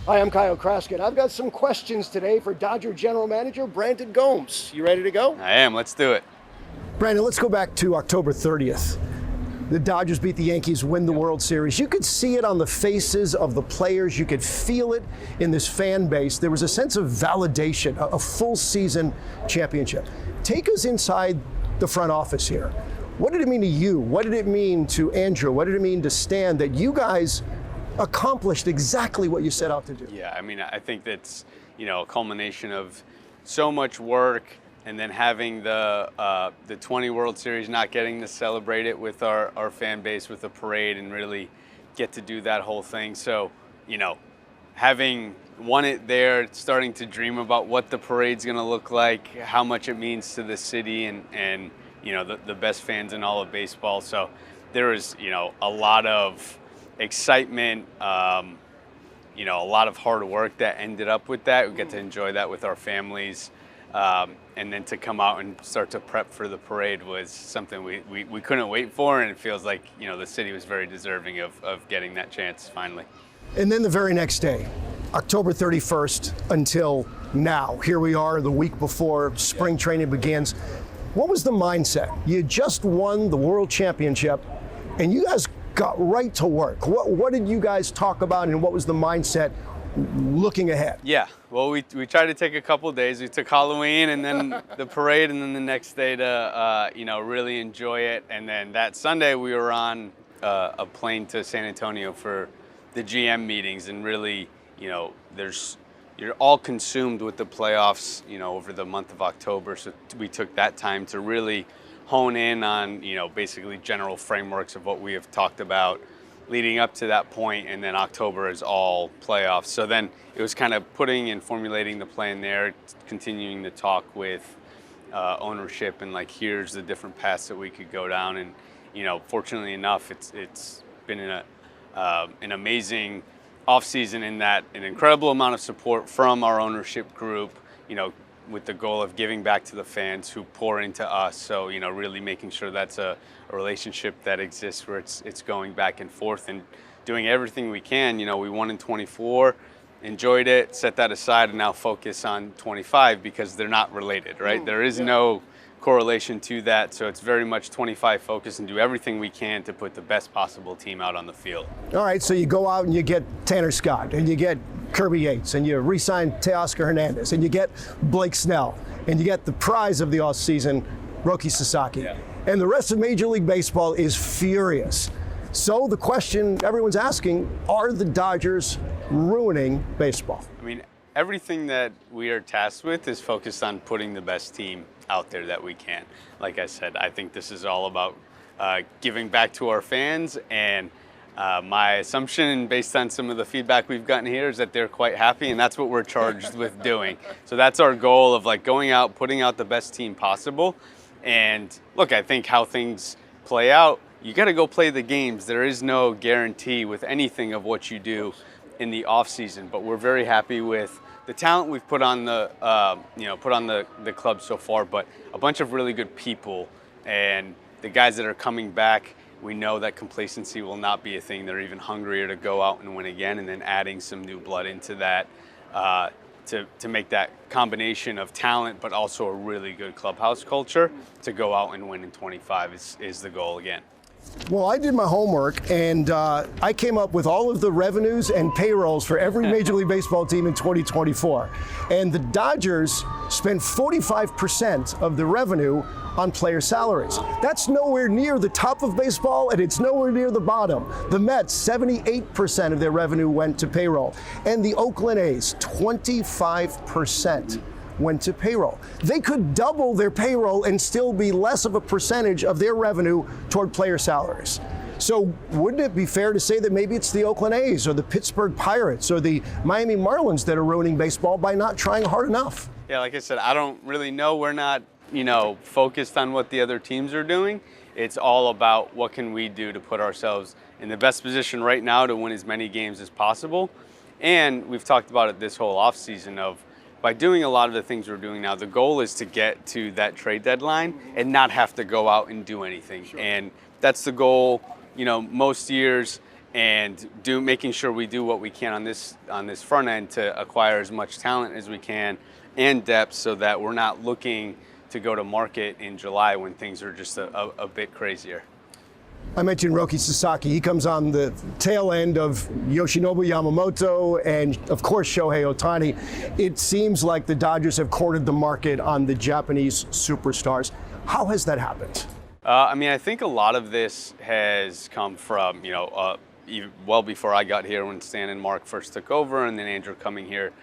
Hi, I'm Kyle Kraska, and I've got some questions today for Dodger General Manager Brandon Gomes. You ready to go? I am. Let's do it. Brandon, let's go back to October 30th. The Dodgers beat the Yankees, win the World Series. You could see it on the faces of the players. You could feel it in this fan base. There was a sense of validation, a full season championship. Take us inside the front office here. What did it mean to you? What did it mean to Andrew? What did it mean to Stan that you guys accomplished exactly what you set out to do? Yeah, I mean, I think that's, a culmination of so much work, and then having the 20 World Series, not getting to celebrate it with our fan base with a parade and really get to do that whole thing. So, having won it there, starting to dream about what the parade's going to look like, how much it means to the city and the best fans in all of baseball. So there was, a lot of excitement, a lot of hard work that ended up with that. We get to enjoy that with our families. And then to come out and start to prep for the parade was something we couldn't wait for, and it feels like the city was very deserving of getting that chance finally. And then the very next day, October 31st until now, here we are the week before spring training begins. What was the mindset? You just won the World Championship, and you guys got right to work. What did you guys talk about, and what was the mindset looking ahead? Yeah, well, we tried to take a couple of days. We took Halloween and then the parade, and then the next day to really enjoy it. And then that Sunday we were on a plane to San Antonio for the GM meetings, and really, you're all consumed with the playoffs, over the month of October. So we took that time to really hone in on, basically general frameworks of what we have talked about leading up to that point, and then October is all playoffs. So then it was kind of putting and formulating the plan there, continuing to talk with ownership and here's the different paths that we could go down. And fortunately enough, it's been an amazing offseason in that an incredible amount of support from our ownership group, with the goal of giving back to the fans who pour into us. So, really making sure that's a relationship that exists where it's going back and forth and doing everything we can. We won in 24, enjoyed it, set that aside, and now focus on 25 because they're not related, right? There is no correlation to that. So it's very much 25 focus and do everything we can to put the best possible team out on the field. All right, so you go out and you get Tanner Scott and you get Kirby Yates and you re-sign Teoscar Hernandez and you get Blake Snell and you get the prize of the offseason, Roki Sasaki. Yeah. And the rest of Major League Baseball is furious. So the question everyone's asking, are the Dodgers ruining baseball? I mean, everything that we are tasked with is focused on putting the best team out there that we can. Like I said, I think this is all about giving back to our fans, and my assumption, based on some of the feedback we've gotten here, is that they're quite happy, and that's what we're charged with doing. So that's our goal of going out, putting out the best team possible. And look, I think how things play out, you got to go play the games. There is no guarantee with anything of what you do in the off season, but we're very happy with the talent we've put on the club so far, but a bunch of really good people, and the guys that are coming back, we know that complacency will not be a thing. They're even hungrier to go out and win again, and then adding some new blood into that to make that combination of talent, but also a really good clubhouse culture to go out and win in 25 is the goal again. Well, I did my homework, and I came up with all of the revenues and payrolls for every Major League Baseball team in 2024. And the Dodgers spent 45% of the revenue on player salaries. That's nowhere near the top of baseball, and it's nowhere near the bottom. The Mets, 78% of their revenue went to payroll. And the Oakland A's, 25%. went to payroll. They could double their payroll and still be less of a percentage of their revenue toward player salaries. So wouldn't it be fair to say that maybe it's the Oakland A's or the Pittsburgh Pirates or the Miami Marlins that are ruining baseball by not trying hard enough? Yeah, like I said, I don't really know. We're not, focused on what the other teams are doing. It's all about what can we do to put ourselves in the best position right now to win as many games as possible. And we've talked about it this whole offseason of by doing a lot of the things we're doing now, the goal is to get to that trade deadline and not have to go out and do anything. Sure. And that's the goal, most years. and making sure we do what we can on this front end to acquire as much talent as we can and depth, so that we're not looking to go to market in July when things are just a bit crazier. I mentioned Roki Sasaki. He comes on the tail end of Yoshinobu Yamamoto and, of course, Shohei Ohtani. It seems like the Dodgers have cornered the market on the Japanese superstars. How has that happened? I mean, I think a lot of this has come from, even well before I got here, when Stan and Mark first took over, and then Andrew coming here,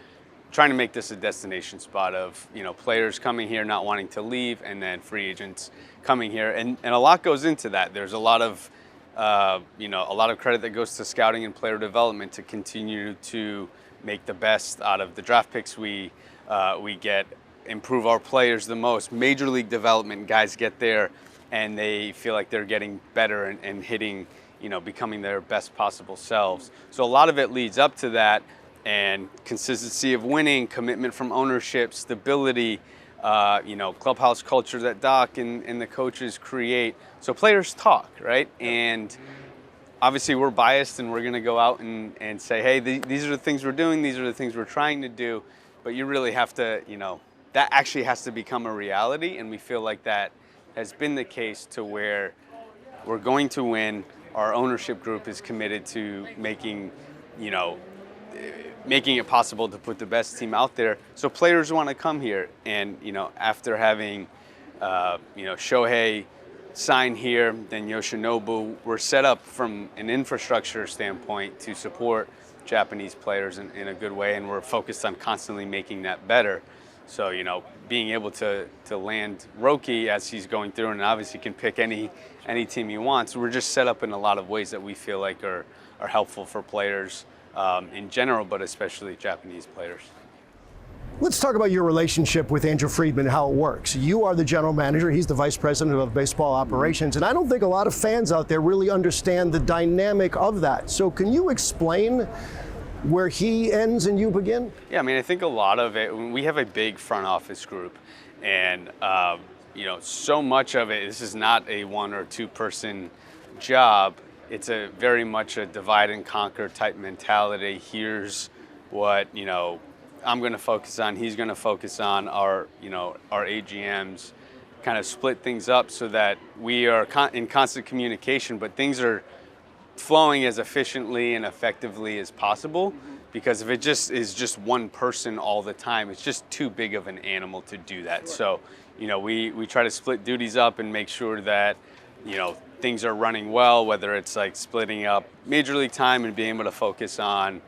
trying to make this a destination spot of, players coming here not wanting to leave, and then free agents coming here, and a lot goes into that. There's a lot of credit that goes to scouting and player development to continue to make the best out of the draft picks we get, improve our players the most. Major league development guys get there and they feel like they're getting better and hitting, becoming their best possible selves. So a lot of it leads up to that, and consistency of winning, commitment from ownership, stability, clubhouse culture that Doc and the coaches create. So players talk, right? And obviously we're biased and we're going to go out and say, hey, these are the things we're doing, these are the things we're trying to do. But you really have to, that actually has to become a reality. And we feel like that has been the case, to where we're going to win. Our ownership group is committed to making it possible to put the best team out there. So players want to come here. And, after having, Shohei sign here, then Yoshinobu, we're set up from an infrastructure standpoint to support Japanese players in a good way. And we're focused on constantly making that better. So, being able to land Roki as he's going through, and obviously can pick any team he wants. We're just set up in a lot of ways that we feel like are helpful for players in general, but especially Japanese players. Let's talk about your relationship with Andrew Friedman and how it works. You are the general manager, he's the vice president of baseball operations, and I don't think a lot of fans out there really understand the dynamic of that. So can you explain where he ends and you begin? Yeah, I mean, I think a lot of it, we have a big front office group, and so much of it, this is not a 1 or 2 person job. It's very much a divide and conquer type mentality. Here's what, I'm going to focus on, he's going to focus on, our AGMs, kind of split things up so that we are in constant communication, but things are flowing as efficiently and effectively as possible. Because if it just is just one person all the time, it's just too big of an animal to do that. So, we try to split duties up and make sure that, things are running well, whether it's like splitting up major league time and being able to focus on,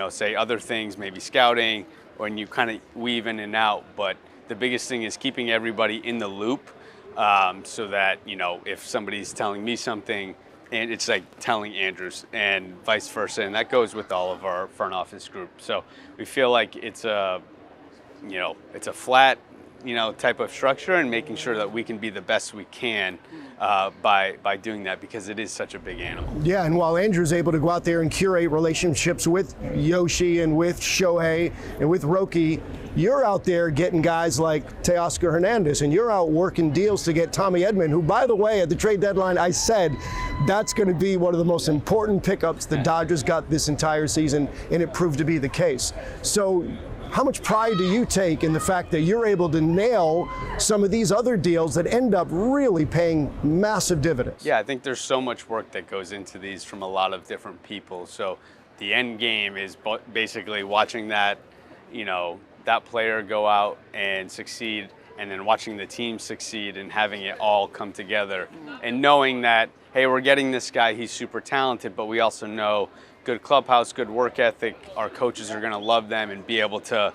say other things, maybe scouting, or you kind of weave in and out. But the biggest thing is keeping everybody in the loop, so that, if somebody's telling me something, and it's like telling Andrews, and vice versa, and that goes with all of our front office group. So we feel like it's a flat, type of structure, and making sure that we can be the best we can by doing that, because it is such a big animal. Yeah, and while Andrew's able to go out there and curate relationships with Yoshi and with Shohei and with Roki, you're out there getting guys like Teoscar Hernandez, and you're out working deals to get Tommy Edman, who, by the way, at the trade deadline, I said that's going to be one of the most important pickups the Dodgers got this entire season, and it proved to be the case. So how much pride do you take in the fact that you're able to nail some of these other deals that end up really paying massive dividends? Yeah, I think there's so much work that goes into these from a lot of different people. So the end game is basically watching that, that player go out and succeed, and then watching the team succeed and having it all come together, and knowing that, hey, we're getting this guy, he's super talented, but we also know good clubhouse, good work ethic, our coaches are going to love them and be able to,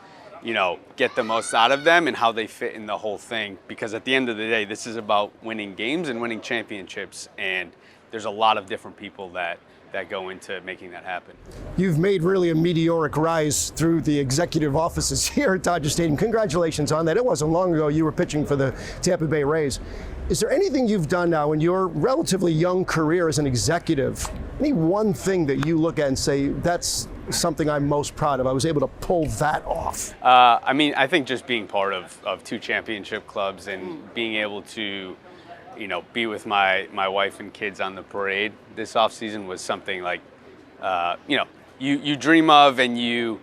get the most out of them and how they fit in the whole thing. Because at the end of the day, this is about winning games and winning championships, and there's a lot of different people that go into making that happen. You've made really a meteoric rise through the executive offices here at Dodger Stadium. Congratulations on that. It wasn't long ago you were pitching for the Tampa Bay Rays. Is there anything you've done now in your relatively young career as an executive, any one thing that you look at and say, that's something I'm most proud of, I was able to pull that off? I think just being part of 2 championship clubs and being able to be with my wife and kids on the parade this offseason was something like you dream of, and you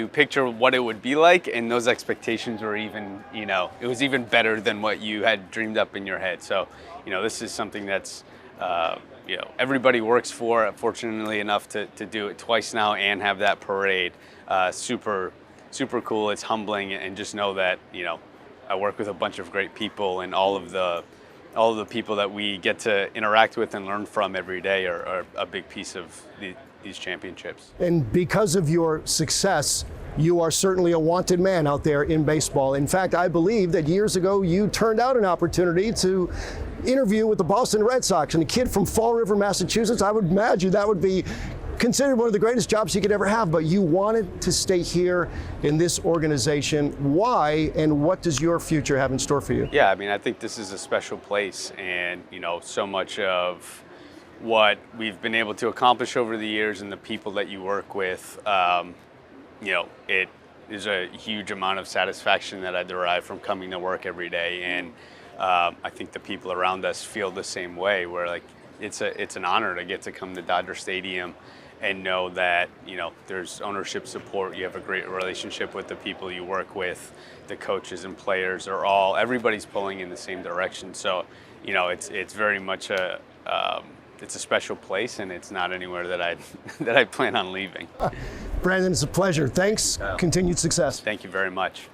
picture what it would be like, and those expectations were even, it was even better than what you had dreamed up in your head. So, this is something that's, everybody works for. Fortunately enough to do it twice now and have that parade. Super cool. It's humbling, and just know that, I work with a bunch of great people, and all of the people that we get to interact with and learn from every day are a big piece of these championships. And because of your success, you are certainly a wanted man out there in baseball. In fact, I believe that years ago you turned out an opportunity to interview with the Boston Red Sox, and a kid from Fall River, Massachusetts. I would imagine that would be considered one of the greatest jobs you could ever have, but you wanted to stay here in this organization. Why, and what does your future have in store for you? Yeah, I think this is a special place, and so much of what we've been able to accomplish over the years and the people that you work with, it is a huge amount of satisfaction that I derive from coming to work every day. And I think the people around us feel the same way, where it's an honor to get to come to Dodger Stadium and know that there's ownership support. You have a great relationship with the people you work with. The coaches and players are everybody's pulling in the same direction. So it's very much it's a special place, and it's not anywhere that I plan on leaving. Brandon, it's a pleasure. Thanks. Continued success. Thank you very much.